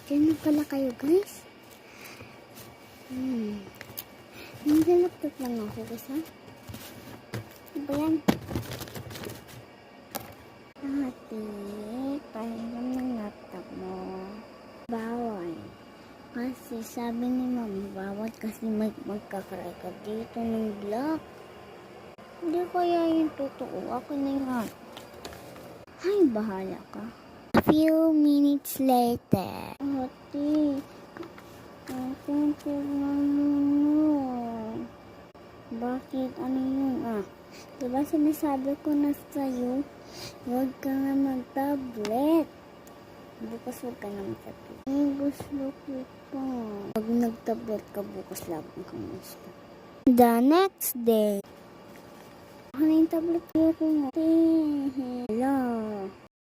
Diyan na pala kayo, guys. Naglalaptop lang ako kasi. Ano ba yan? Ate, pahiram ng laptop mo. Bawal. Kasi sabi ni mami, bawal kasi magkakaray ka dito ng block. Hindi kaya yung totoo. Ako na yan. Ay, bahala ka. A few minutes later. Ate, tingnan mo. Bakit? Ano yun? Diba sinasabi ko na sa'yo, huwag ka nga mag-tablet. Bukas huwag ka na mag-tablet. Gusto ko pa. Pag nag-tablet ka bukas, laban ka gusto. The next day. Ano yung tablet ko nga? Hello.